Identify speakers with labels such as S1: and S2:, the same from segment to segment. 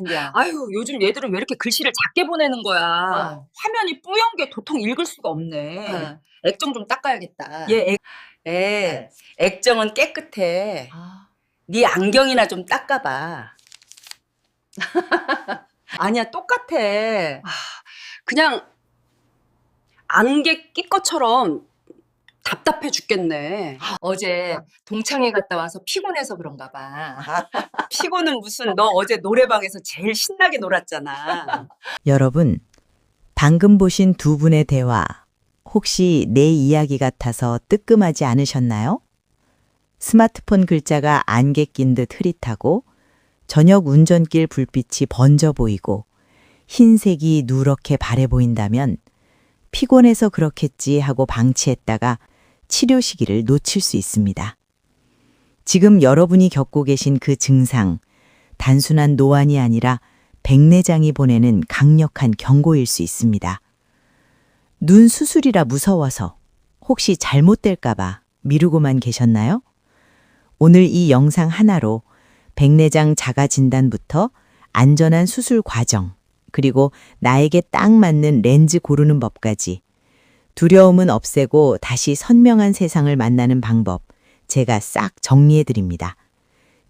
S1: 줄이야.
S2: 아유, 요즘 얘들은 왜 이렇게 글씨를 작게 보내는 거야? 화면이 뿌연 게 도통 읽을 수가 없네. 액정 좀 닦아야겠다.
S1: 액정은 깨끗해.
S2: 아,
S1: 네 안경이나 좀 닦아봐. 아니야, 똑같아.
S2: 그냥 안개 낀 것처럼 답답해 죽겠네. 어제 동창회 갔다 와서 피곤해서 그런가 봐. 피곤은 무슨, 너 어제 노래방에서 제일 신나게 놀았잖아.
S3: 여러분, 방금 보신 두 분의 대화, 혹시 내 이야기 같아서 뜨끔하지 않으셨나요? 스마트폰 글자가 안개 낀 듯 흐릿하고, 저녁 운전길 불빛이 번져 보이고, 흰색이 누렇게 바래 보인다면, 피곤해서 그렇겠지 하고 방치했다가 치료 시기를 놓칠 수 있습니다. 지금 여러분이 겪고 계신 그 증상, 단순한 노안이 아니라 백내장이 보내는 강력한 경고일 수 있습니다. 눈 수술이라 무서워서 혹시 잘못될까봐 미루고만 계셨나요? 오늘 이 영상 하나로 백내장 자가 진단부터 안전한 수술 과정, 그리고 나에게 딱 맞는 렌즈 고르는 법까지 두려움은 없애고 다시 선명한 세상을 만나는 방법, 제가 싹 정리해 드립니다.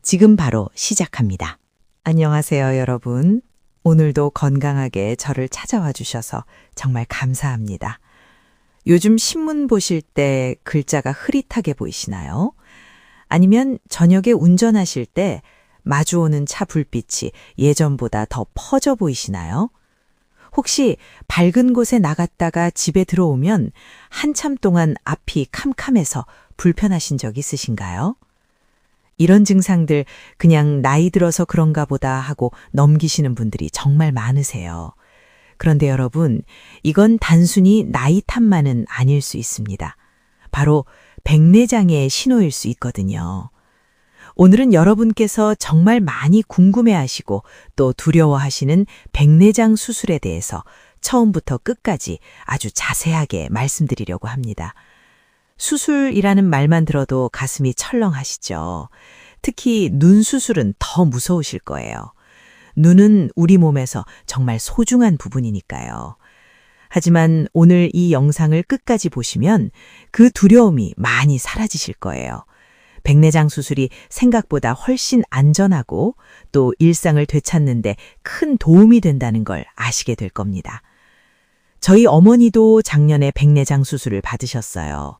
S3: 지금 바로 시작합니다. 안녕하세요, 여러분. 오늘도 건강하게 저를 찾아와 주셔서 정말 감사합니다. 요즘 신문 보실 때 글자가 흐릿하게 보이시나요? 아니면 저녁에 운전하실 때 마주오는 차 불빛이 예전보다 더 퍼져 보이시나요? 혹시 밝은 곳에 나갔다가 집에 들어오면 한참 동안 앞이 캄캄해서 불편하신 적 있으신가요? 이런 증상들 그냥 나이 들어서 그런가 보다 하고 넘기시는 분들이 정말 많으세요. 그런데 여러분, 이건 단순히 나이 탓만은 아닐 수 있습니다. 바로 백내장의 신호일 수 있거든요. 오늘은 여러분께서 정말 많이 궁금해하시고 또 두려워하시는 백내장 수술에 대해서 처음부터 끝까지 아주 자세하게 말씀드리려고 합니다. 수술이라는 말만 들어도 가슴이 철렁하시죠. 특히 눈 수술은 더 무서우실 거예요. 눈은 우리 몸에서 정말 소중한 부분이니까요. 하지만 오늘 이 영상을 끝까지 보시면 그 두려움이 많이 사라지실 거예요. 백내장 수술이 생각보다 훨씬 안전하고 또 일상을 되찾는데 큰 도움이 된다는 걸 아시게 될 겁니다. 저희 어머니도 작년에 백내장 수술을 받으셨어요.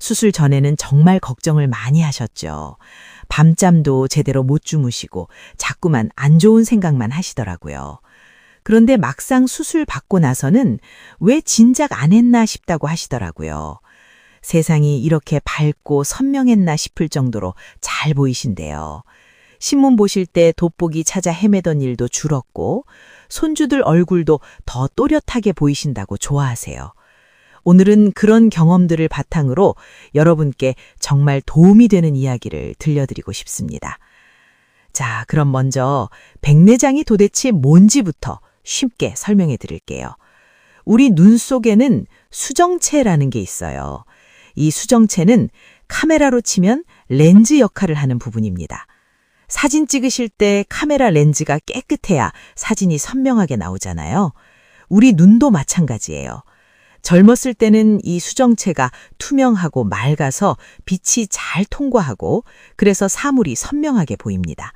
S3: 수술 전에는 정말 걱정을 많이 하셨죠. 밤잠도 제대로 못 주무시고 자꾸만 안 좋은 생각만 하시더라고요. 그런데 막상 수술 받고 나서는 왜 진작 안 했나 싶다고 하시더라고요. 세상이 이렇게 밝고 선명했나 싶을 정도로 잘 보이신대요. 신문 보실 때 돋보기 찾아 헤매던 일도 줄었고 손주들 얼굴도 더 또렷하게 보이신다고 좋아하세요. 오늘은 그런 경험들을 바탕으로 여러분께 정말 도움이 되는 이야기를 들려드리고 싶습니다. 자, 그럼 먼저 백내장이 도대체 뭔지부터 쉽게 설명해 드릴게요. 우리 눈 속에는 수정체라는 게 있어요. 이 수정체는 카메라로 치면 렌즈 역할을 하는 부분입니다. 사진 찍으실 때 카메라 렌즈가 깨끗해야 사진이 선명하게 나오잖아요. 우리 눈도 마찬가지예요. 젊었을 때는 이 수정체가 투명하고 맑아서 빛이 잘 통과하고 그래서 사물이 선명하게 보입니다.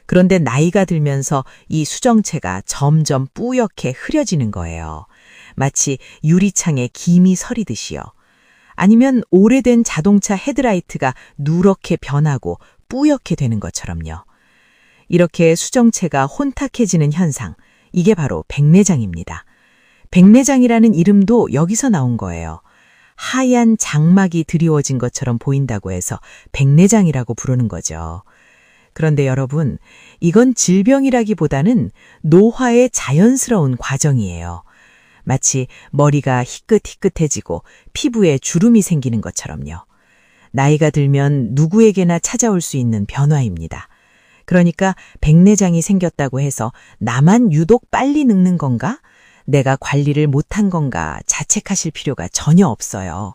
S3: 그런데 나이가 들면서 이 수정체가 점점 뿌옇게 흐려지는 거예요. 마치 유리창에 김이 서리듯이요. 아니면 오래된 자동차 헤드라이트가 누렇게 변하고 뿌옇게 되는 것처럼요. 이렇게 수정체가 혼탁해지는 현상, 이게 바로 백내장입니다. 백내장이라는 이름도 여기서 나온 거예요. 하얀 장막이 드리워진 것처럼 보인다고 해서 백내장이라고 부르는 거죠. 그런데 여러분, 이건 질병이라기보다는 노화의 자연스러운 과정이에요. 마치 머리가 희끗희끗해지고 피부에 주름이 생기는 것처럼요. 나이가 들면 누구에게나 찾아올 수 있는 변화입니다. 그러니까 백내장이 생겼다고 해서 나만 유독 빨리 늙는 건가? 내가 관리를 못한 건가 자책하실 필요가 전혀 없어요.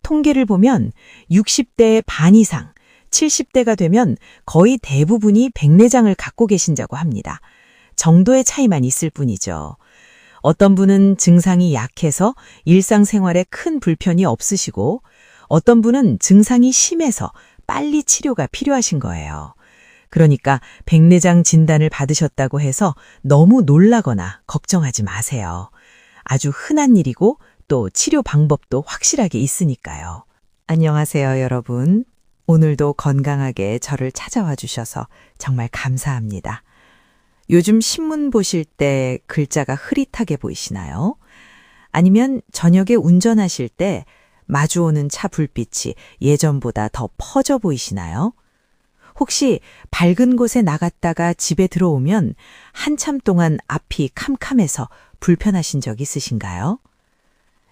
S3: 통계를 보면 60대의 반 이상, 70대가 되면 거의 대부분이 백내장을 갖고 계신다고 합니다. 정도의 차이만 있을 뿐이죠. 어떤 분은 증상이 약해서 일상생활에 큰 불편이 없으시고 어떤 분은 증상이 심해서 빨리 치료가 필요하신 거예요. 그러니까 백내장 진단을 받으셨다고 해서 너무 놀라거나 걱정하지 마세요. 아주 흔한 일이고 또 치료 방법도 확실하게 있으니까요. 안녕하세요, 여러분. 오늘도 건강하게 저를 찾아와 주셔서 정말 감사합니다. 요즘 신문 보실 때 글자가 흐릿하게 보이시나요? 아니면 저녁에 운전하실 때 마주오는 차 불빛이 예전보다 더 퍼져 보이시나요? 혹시 밝은 곳에 나갔다가 집에 들어오면 한참 동안 앞이 캄캄해서 불편하신 적 있으신가요?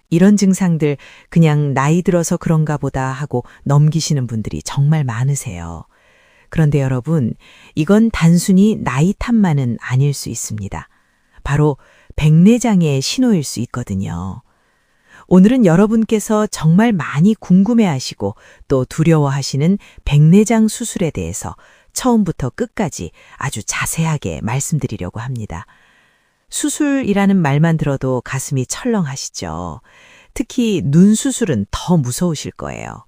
S3: 이런 증상들 그냥 나이 들어서 그런가 보다 하고 넘기시는 분들이 정말 많으세요. 그런데 여러분, 이건 단순히 나이 탓만은 아닐 수 있습니다. 바로 백내장의 신호일 수 있거든요. 오늘은 여러분께서 정말 많이 궁금해하시고 또 두려워하시는 백내장 수술에 대해서 처음부터 끝까지 아주 자세하게 말씀드리려고 합니다. 수술이라는 말만 들어도 가슴이 철렁하시죠. 특히 눈 수술은 더 무서우실 거예요.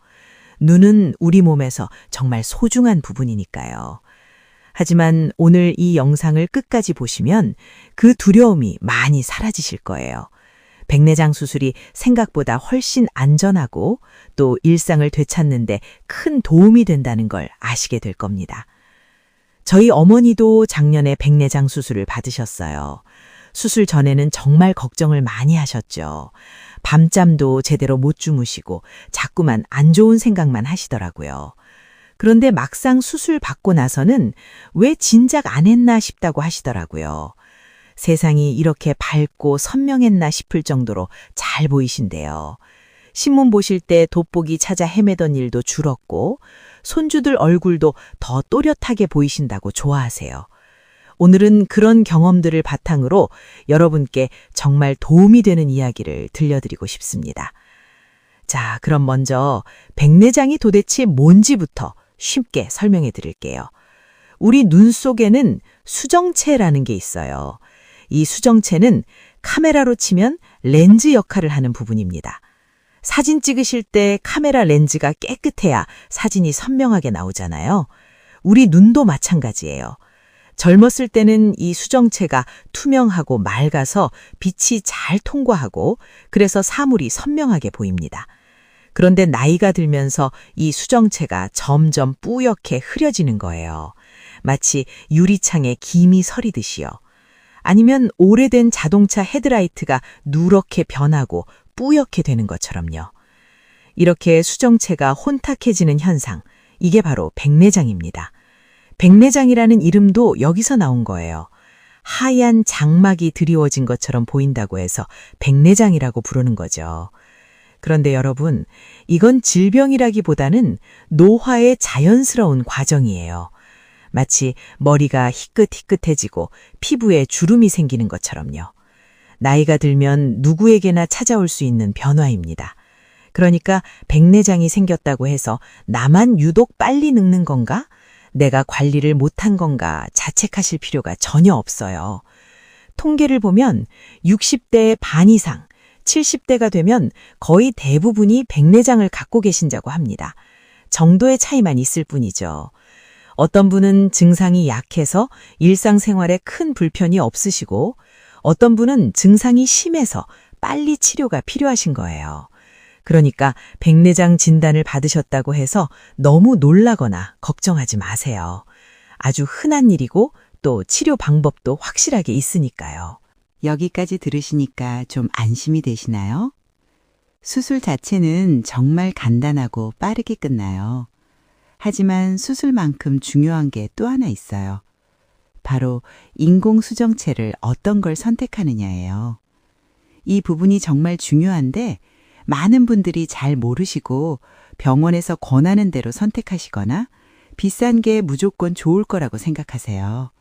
S3: 눈은 우리 몸에서 정말 소중한 부분이니까요. 하지만 오늘 이 영상을 끝까지 보시면 그 두려움이 많이 사라지실 거예요. 백내장 수술이 생각보다 훨씬 안전하고 또 일상을 되찾는데 큰 도움이 된다는 걸 아시게 될 겁니다. 저희 어머니도 작년에 백내장 수술을 받으셨어요. 수술 전에는 정말 걱정을 많이 하셨죠. 밤잠도 제대로 못 주무시고 자꾸만 안 좋은 생각만 하시더라고요. 그런데 막상 수술 받고 나서는 왜 진작 안 했나 싶다고 하시더라고요. 세상이 이렇게 밝고 선명했나 싶을 정도로 잘 보이신대요. 신문 보실 때 돋보기 찾아 헤매던 일도 줄었고 손주들 얼굴도 더 또렷하게 보이신다고 좋아하세요. 오늘은 그런 경험들을 바탕으로 여러분께 정말 도움이 되는 이야기를 들려드리고 싶습니다. 자, 그럼 먼저 백내장이 도대체 뭔지부터 쉽게 설명해 드릴게요. 우리 눈 속에는 수정체라는 게 있어요. 이 수정체는 카메라로 치면 렌즈 역할을 하는 부분입니다. 사진 찍으실 때 카메라 렌즈가 깨끗해야 사진이 선명하게 나오잖아요. 우리 눈도 마찬가지예요. 젊었을 때는 이 수정체가 투명하고 맑아서 빛이 잘 통과하고 그래서 사물이 선명하게 보입니다. 그런데 나이가 들면서 이 수정체가 점점 뿌옇게 흐려지는 거예요. 마치 유리창에 김이 서리듯이요. 아니면 오래된 자동차 헤드라이트가 누렇게 변하고 뿌옇게 되는 것처럼요. 이렇게 수정체가 혼탁해지는 현상, 이게 바로 백내장입니다. 백내장이라는 이름도 여기서 나온 거예요. 하얀 장막이 드리워진 것처럼 보인다고 해서 백내장이라고 부르는 거죠. 그런데 여러분, 이건 질병이라기보다는 노화의 자연스러운 과정이에요. 마치 머리가 희끗희끗해지고 피부에 주름이 생기는 것처럼요. 나이가 들면 누구에게나 찾아올 수 있는 변화입니다. 그러니까 백내장이 생겼다고 해서 나만 유독 빨리 늙는 건가? 내가 관리를 못한 건가 자책하실 필요가 전혀 없어요. 통계를 보면 60대의 반 이상, 70대가 되면 거의 대부분이 백내장을 갖고 계신다고 합니다. 정도의 차이만 있을 뿐이죠. 어떤 분은 증상이 약해서 일상생활에 큰 불편이 없으시고 어떤 분은 증상이 심해서 빨리 치료가 필요하신 거예요. 그러니까 백내장 진단을 받으셨다고 해서 너무 놀라거나 걱정하지 마세요. 아주 흔한 일이고 또 치료 방법도 확실하게 있으니까요.
S4: 여기까지 들으시니까 좀 안심이 되시나요? 수술 자체는 정말 간단하고 빠르게 끝나요. 하지만 수술만큼 중요한 게 또 하나 있어요. 바로 인공수정체를 어떤 걸 선택하느냐예요. 이 부분이 정말 중요한데 많은 분들이 잘 모르시고 병원에서 권하는 대로 선택하시거나 비싼 게 무조건 좋을 거라고 생각하세요.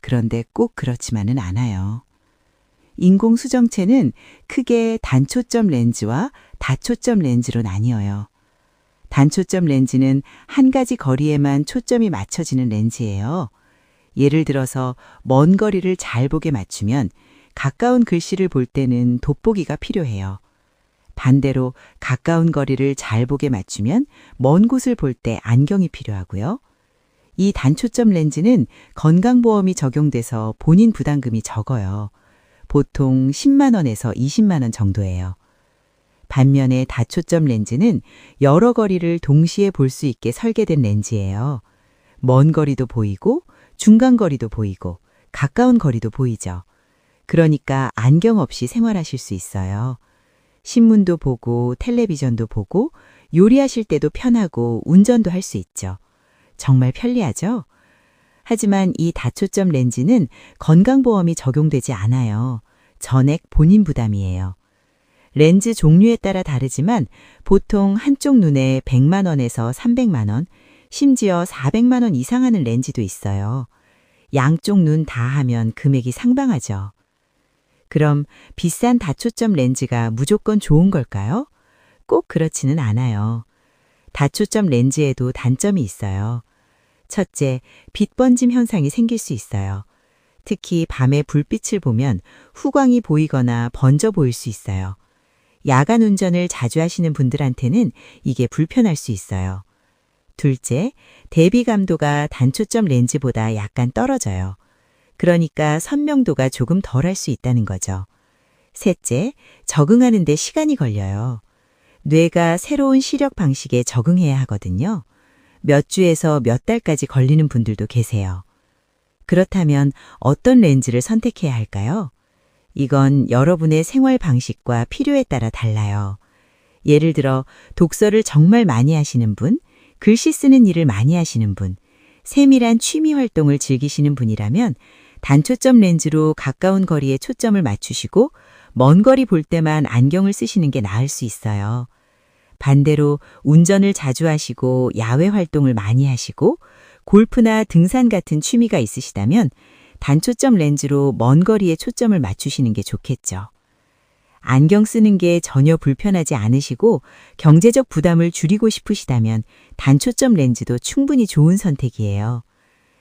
S4: 그런데 꼭 그렇지만은 않아요. 인공수정체는 크게 단초점 렌즈와 다초점 렌즈로 나뉘어요. 단초점 렌즈는 한 가지 거리에만 초점이 맞춰지는 렌즈예요. 예를 들어서 먼 거리를 잘 보게 맞추면 가까운 글씨를 볼 때는 돋보기가 필요해요. 반대로 가까운 거리를 잘 보게 맞추면 먼 곳을 볼 때 안경이 필요하고요. 이 단초점 렌즈는 건강보험이 적용돼서 본인 부담금이 적어요. 보통 10만 원에서 20만 원 정도예요. 반면에 다초점 렌즈는 여러 거리를 동시에 볼 수 있게 설계된 렌즈예요. 먼 거리도 보이고 중간 거리도 보이고 가까운 거리도 보이죠. 그러니까 안경 없이 생활하실 수 있어요. 신문도 보고 텔레비전도 보고 요리하실 때도 편하고 운전도 할 수 있죠. 정말 편리하죠? 하지만 이 다초점 렌즈는 건강보험이 적용되지 않아요. 전액 본인 부담이에요. 렌즈 종류에 따라 다르지만 보통 한쪽 눈에 100만 원에서 300만 원, 심지어 400만 원 이상 하는 렌즈도 있어요. 양쪽 눈 다 하면 금액이 상당하죠. 그럼 비싼 다초점 렌즈가 무조건 좋은 걸까요? 꼭 그렇지는 않아요. 다초점 렌즈에도 단점이 있어요. 첫째, 빛 번짐 현상이 생길 수 있어요. 특히 밤에 불빛을 보면 후광이 보이거나 번져 보일 수 있어요. 야간 운전을 자주 하시는 분들한테는 이게 불편할 수 있어요. 둘째, 대비 감도가 단초점 렌즈보다 약간 떨어져요. 그러니까 선명도가 조금 덜할 수 있다는 거죠. 셋째, 적응하는 데 시간이 걸려요. 뇌가 새로운 시력 방식에 적응해야 하거든요. 몇 주에서 몇 달까지 걸리는 분들도 계세요. 그렇다면 어떤 렌즈를 선택해야 할까요? 이건 여러분의 생활 방식과 필요에 따라 달라요. 예를 들어 독서를 정말 많이 하시는 분, 글씨 쓰는 일을 많이 하시는 분, 세밀한 취미 활동을 즐기시는 분이라면 단초점 렌즈로 가까운 거리에 초점을 맞추시고 먼 거리 볼 때만 안경을 쓰시는 게 나을 수 있어요. 반대로 운전을 자주 하시고 야외 활동을 많이 하시고 골프나 등산 같은 취미가 있으시다면 단초점 렌즈로 먼 거리에 초점을 맞추시는 게 좋겠죠. 안경 쓰는 게 전혀 불편하지 않으시고 경제적 부담을 줄이고 싶으시다면 단초점 렌즈도 충분히 좋은 선택이에요.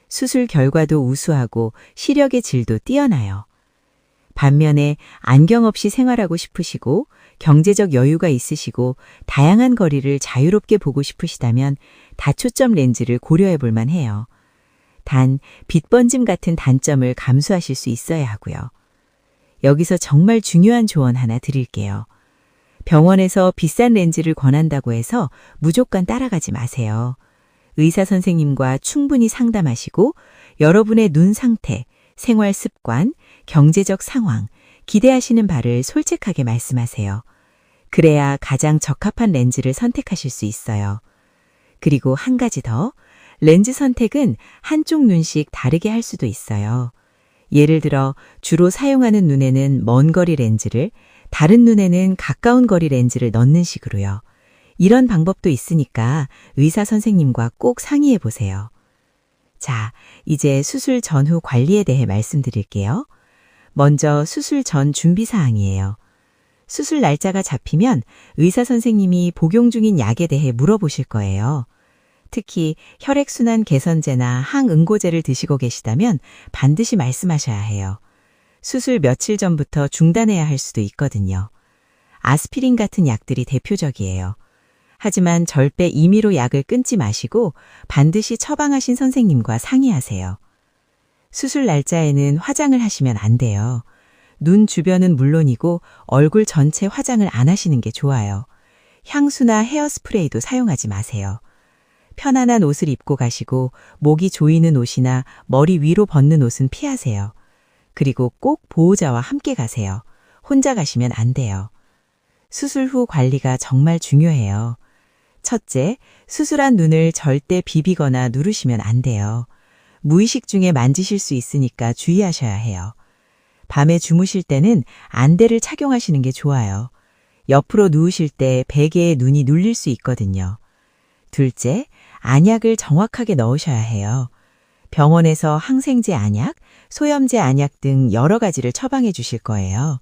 S4: 수술 결과도 우수하고 시력의 질도 뛰어나요. 반면에 안경 없이 생활하고 싶으시고 경제적 여유가 있으시고 다양한 거리를 자유롭게 보고 싶으시다면 다초점 렌즈를 고려해 볼 만해요. 단, 빛 번짐 같은 단점을 감수하실 수 있어야 하고요. 여기서 정말 중요한 조언 하나 드릴게요. 병원에서 비싼 렌즈를 권한다고 해서 무조건 따라가지 마세요. 의사 선생님과 충분히 상담하시고 여러분의 눈 상태, 생활 습관, 경제적 상황, 기대하시는 바를 솔직하게 말씀하세요. 그래야 가장 적합한 렌즈를 선택하실 수 있어요. 그리고 한 가지 더, 렌즈 선택은 한쪽 눈씩 다르게 할 수도 있어요. 예를 들어 주로 사용하는 눈에는 먼 거리 렌즈를, 다른 눈에는 가까운 거리 렌즈를 넣는 식으로요. 이런 방법도 있으니까 의사 선생님과 꼭 상의해 보세요. 자, 이제 수술 전후 관리에 대해 말씀드릴게요. 먼저 수술 전 준비 사항이에요. 수술 날짜가 잡히면 의사 선생님이 복용 중인 약에 대해 물어보실 거예요. 특히 혈액순환 개선제나 항응고제를 드시고 계시다면 반드시 말씀하셔야 해요. 수술 며칠 전부터 중단해야 할 수도 있거든요. 아스피린 같은 약들이 대표적이에요. 하지만 절대 임의로 약을 끊지 마시고 반드시 처방하신 선생님과 상의하세요. 수술 날짜에는 화장을 하시면 안 돼요. 눈 주변은 물론이고 얼굴 전체 화장을 안 하시는 게 좋아요. 향수나 헤어스프레이도 사용하지 마세요. 편안한 옷을 입고 가시고 목이 조이는 옷이나 머리 위로 벗는 옷은 피하세요. 그리고 꼭 보호자와 함께 가세요. 혼자 가시면 안 돼요. 수술 후 관리가 정말 중요해요. 첫째, 수술한 눈을 절대 비비거나 누르시면 안 돼요. 무의식 중에 만지실 수 있으니까 주의하셔야 해요. 밤에 주무실 때는 안대를 착용하시는 게 좋아요. 옆으로 누우실 때 베개에 눈이 눌릴 수 있거든요. 둘째, 안약을 정확하게 넣으셔야 해요. 병원에서 항생제 안약, 소염제 안약 등 여러 가지를 처방해 주실 거예요.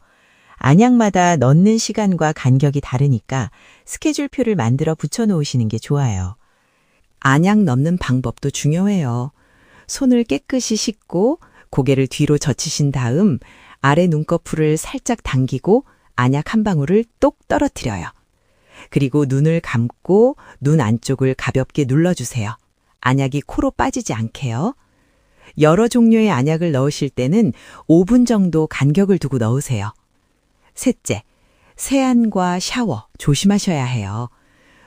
S4: 안약마다 넣는 시간과 간격이 다르니까 스케줄표를 만들어 붙여 놓으시는 게 좋아요.
S3: 안약 넣는 방법도 중요해요. 손을 깨끗이 씻고 고개를 뒤로 젖히신 다음 아래 눈꺼풀을 살짝 당기고 안약 한 방울을 똑 떨어뜨려요. 그리고 눈을 감고 눈 안쪽을 가볍게 눌러주세요. 안약이 코로 빠지지 않게요. 여러 종류의 안약을 넣으실 때는 5분 정도 간격을 두고 넣으세요. 셋째, 세안과 샤워 조심하셔야 해요.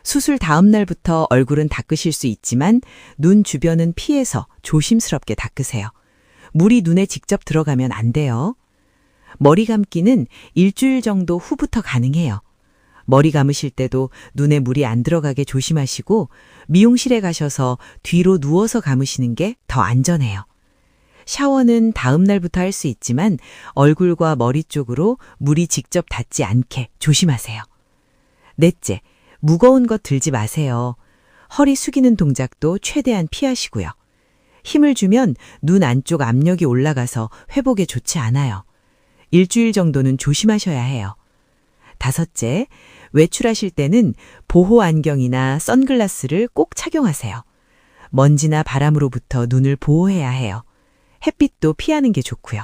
S3: 수술 다음 날부터 얼굴은 닦으실 수 있지만 눈 주변은 피해서 조심스럽게 닦으세요. 물이 눈에 직접 들어가면 안 돼요. 머리 감기는 일주일 정도 후부터 가능해요. 머리 감으실 때도 눈에 물이 안 들어가게 조심하시고 미용실에 가셔서 뒤로 누워서 감으시는 게 더 안전해요. 샤워는 다음 날부터 할 수 있지만 얼굴과 머리 쪽으로 물이 직접 닿지 않게 조심하세요. 넷째, 무거운 것 들지 마세요. 허리 숙이는 동작도 최대한 피하시고요. 힘을 주면 눈 안쪽 압력이 올라가서 회복에 좋지 않아요. 일주일 정도는 조심하셔야 해요. 다섯째, 외출하실 때는 보호 안경이나 선글라스를 꼭 착용하세요. 먼지나 바람으로부터 눈을 보호해야 해요. 햇빛도 피하는 게 좋고요.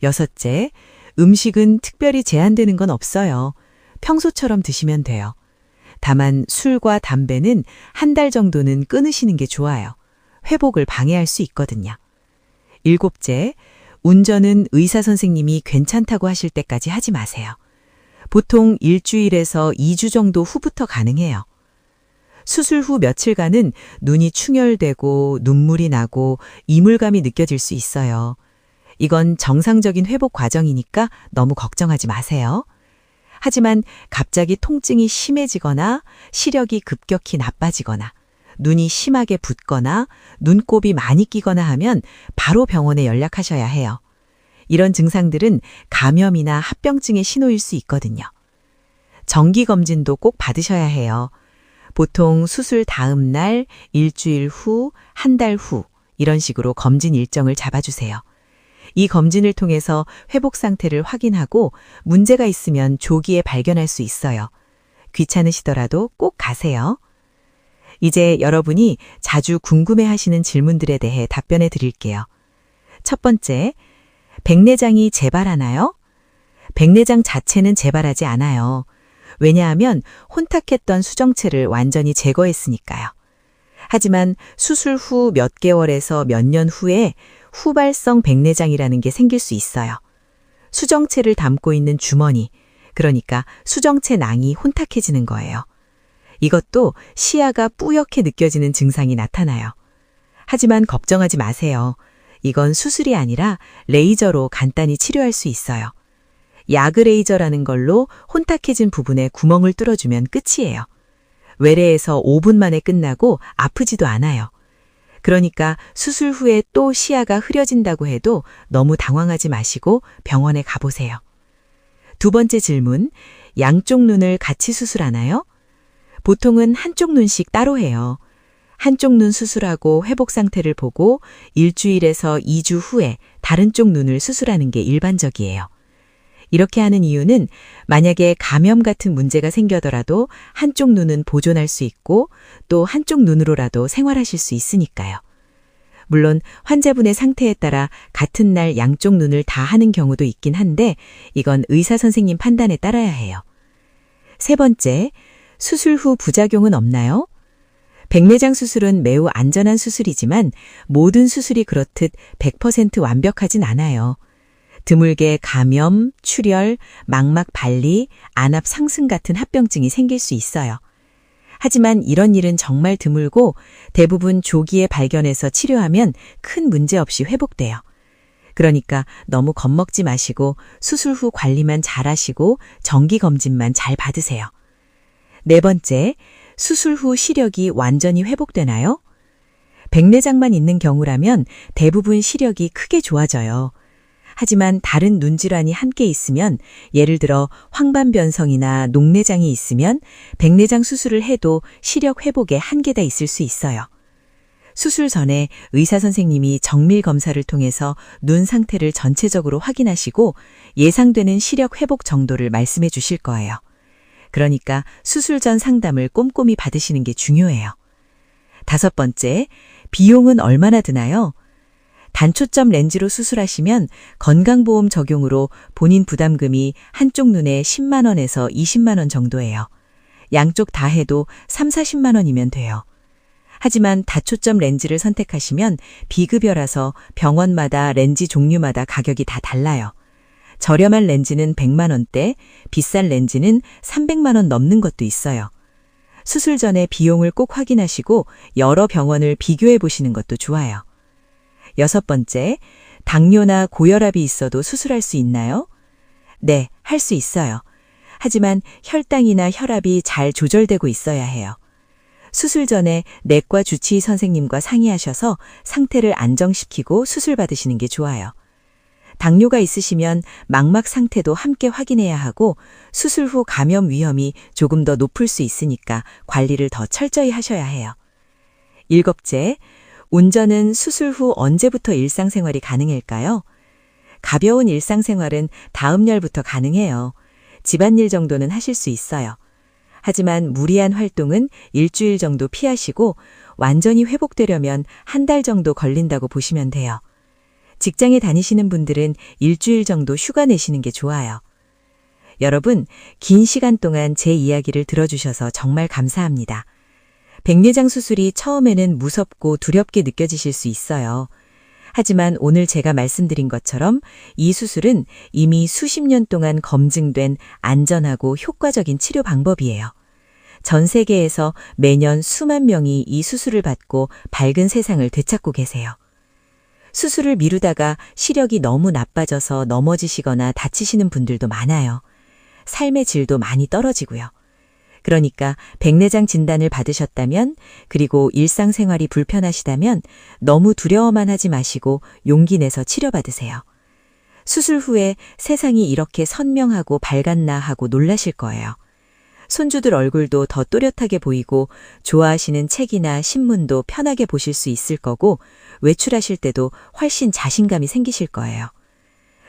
S3: 여섯째, 음식은 특별히 제한되는 건 없어요. 평소처럼 드시면 돼요. 다만 술과 담배는 한 달 정도는 끊으시는 게 좋아요. 회복을 방해할 수 있거든요. 일곱째, 운전은 의사 선생님이 괜찮다고 하실 때까지 하지 마세요. 보통 일주일에서 2주 정도 후부터 가능해요. 수술 후 며칠간은 눈이 충혈되고 눈물이 나고 이물감이 느껴질 수 있어요. 이건 정상적인 회복 과정이니까 너무 걱정하지 마세요. 하지만 갑자기 통증이 심해지거나 시력이 급격히 나빠지거나 눈이 심하게 붓거나 눈곱이 많이 끼거나 하면 바로 병원에 연락하셔야 해요. 이런 증상들은 감염이나 합병증의 신호일 수 있거든요. 정기검진도 꼭 받으셔야 해요. 보통 수술 다음 날, 일주일 후, 한 달 후 이런 식으로 검진 일정을 잡아주세요. 이 검진을 통해서 회복 상태를 확인하고 문제가 있으면 조기에 발견할 수 있어요. 귀찮으시더라도 꼭 가세요. 이제 여러분이 자주 궁금해하시는 질문들에 대해 답변해 드릴게요. 첫 번째, 백내장이 재발하나요? 백내장 자체는 재발하지 않아요. 왜냐하면 혼탁했던 수정체를 완전히 제거했으니까요. 하지만 수술 후 몇 개월에서 몇 년 후에 후발성 백내장이라는 게 생길 수 있어요. 수정체를 담고 있는 주머니, 그러니까 수정체 낭이 혼탁해지는 거예요. 이것도 시야가 뿌옇게 느껴지는 증상이 나타나요. 하지만 걱정하지 마세요. 이건 수술이 아니라 레이저로 간단히 치료할 수 있어요. 야그 레이저라는 걸로 혼탁해진 부분에 구멍을 뚫어주면 끝이에요. 외래에서 5분 만에 끝나고 아프지도 않아요. 그러니까 수술 후에 또 시야가 흐려진다고 해도 너무 당황하지 마시고 병원에 가보세요. 두 번째 질문, 양쪽 눈을 같이 수술하나요? 보통은 한쪽 눈씩 따로 해요. 한쪽 눈 수술하고 회복 상태를 보고 일주일에서 2주 후에 다른 쪽 눈을 수술하는 게 일반적이에요. 이렇게 하는 이유는 만약에 감염 같은 문제가 생겨더라도 한쪽 눈은 보존할 수 있고 또 한쪽 눈으로라도 생활하실 수 있으니까요. 물론 환자분의 상태에 따라 같은 날 양쪽 눈을 다 하는 경우도 있긴 한데 이건 의사 선생님 판단에 따라야 해요. 세 번째, 수술 후 부작용은 없나요? 백내장 수술은 매우 안전한 수술이지만 모든 수술이 그렇듯 100% 완벽하진 않아요. 드물게 감염, 출혈, 망막 발리, 안압 상승 같은 합병증이 생길 수 있어요. 하지만 이런 일은 정말 드물고 대부분 조기에 발견해서 치료하면 큰 문제 없이 회복돼요. 그러니까 너무 겁먹지 마시고 수술 후 관리만 잘 하시고 정기검진만 잘 받으세요. 네 번째, 수술 후 시력이 완전히 회복되나요? 백내장만 있는 경우라면 대부분 시력이 크게 좋아져요. 하지만 다른 눈질환이 함께 있으면 예를 들어 황반변성이나 녹내장이 있으면 백내장 수술을 해도 시력 회복에 한계가 있을 수 있어요. 수술 전에 의사 선생님이 정밀 검사를 통해서 눈 상태를 전체적으로 확인하시고 예상되는 시력 회복 정도를 말씀해 주실 거예요. 그러니까 수술 전 상담을 꼼꼼히 받으시는 게 중요해요. 5번째, 비용은 얼마나 드나요? 단초점 렌즈로 수술하시면 건강보험 적용으로 본인 부담금이 한쪽 눈에 10만 원에서 20만 원 정도예요. 양쪽 다 해도 3, 40만 원이면 돼요. 하지만 다초점 렌즈를 선택하시면 비급여라서 병원마다 렌즈 종류마다 가격이 다 달라요. 저렴한 렌즈는 100만 원대, 비싼 렌즈는 300만 원 넘는 것도 있어요. 수술 전에 비용을 꼭 확인하시고 여러 병원을 비교해 보시는 것도 좋아요. 6번째, 당뇨나 고혈압이 있어도 수술할 수 있나요? 네, 할 수 있어요. 하지만 혈당이나 혈압이 잘 조절되고 있어야 해요. 수술 전에 내과 주치의 선생님과 상의하셔서 상태를 안정시키고 수술 받으시는 게 좋아요. 당뇨가 있으시면 망막 상태도 함께 확인해야 하고 수술 후 감염 위험이 조금 더 높을 수 있으니까 관리를 더 철저히 하셔야 해요. 7째, 운전은 수술 후 언제부터 일상생활이 가능할까요? 가벼운 일상생활은 다음 열부터 가능해요. 집안일 정도는 하실 수 있어요. 하지만 무리한 활동은 일주일 정도 피하시고 완전히 회복되려면 1달 정도 걸린다고 보시면 돼요. 직장에 다니시는 분들은 일주일 정도 휴가 내시는 게 좋아요. 여러분, 긴 시간 동안 제 이야기를 들어주셔서 정말 감사합니다. 백내장 수술이 처음에는 무섭고 두렵게 느껴지실 수 있어요. 하지만 오늘 제가 말씀드린 것처럼 이 수술은 이미 수십 년 동안 검증된 안전하고 효과적인 치료 방법이에요. 전 세계에서 매년 수만 명이 이 수술을 받고 밝은 세상을 되찾고 계세요. 수술을 미루다가 시력이 너무 나빠져서 넘어지시거나 다치시는 분들도 많아요. 삶의 질도 많이 떨어지고요. 그러니까 백내장 진단을 받으셨다면, 그리고 일상생활이 불편하시다면 너무 두려워만 하지 마시고 용기 내서 치료받으세요. 수술 후에 세상이 이렇게 선명하고 밝았나 하고 놀라실 거예요. 손주들 얼굴도 더 또렷하게 보이고 좋아하시는 책이나 신문도 편하게 보실 수 있을 거고 외출하실 때도 훨씬 자신감이 생기실 거예요.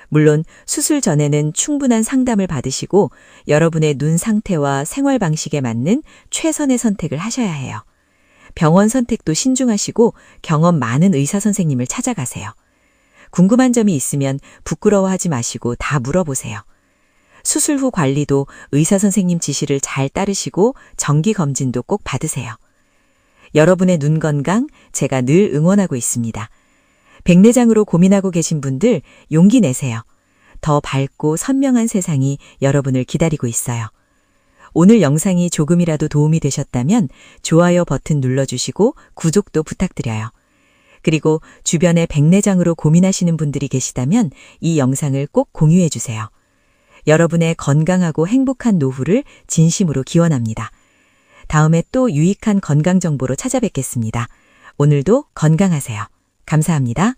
S3: 물론 수술 전에는 충분한 상담을 받으시고 여러분의 눈 상태와 생활 방식에 맞는 최선의 선택을 하셔야 해요. 병원 선택도 신중하시고 경험 많은 의사 선생님을 찾아가세요. 궁금한 점이 있으면 부끄러워하지 마시고 다 물어보세요. 수술 후 관리도 의사 선생님 지시를 잘 따르시고 정기 검진도 꼭 받으세요. 여러분의 눈 건강 제가 늘 응원하고 있습니다. 백내장으로 고민하고 계신 분들 용기 내세요. 더 밝고 선명한 세상이 여러분을 기다리고 있어요. 오늘 영상이 조금이라도 도움이 되셨다면 좋아요 버튼 눌러주시고 구독도 부탁드려요. 그리고 주변에 백내장으로 고민하시는 분들이 계시다면 이 영상을 꼭 공유해 주세요. 여러분의 건강하고 행복한 노후를 진심으로 기원합니다. 다음에 또 유익한 건강 정보로 찾아뵙겠습니다. 오늘도 건강하세요. 감사합니다.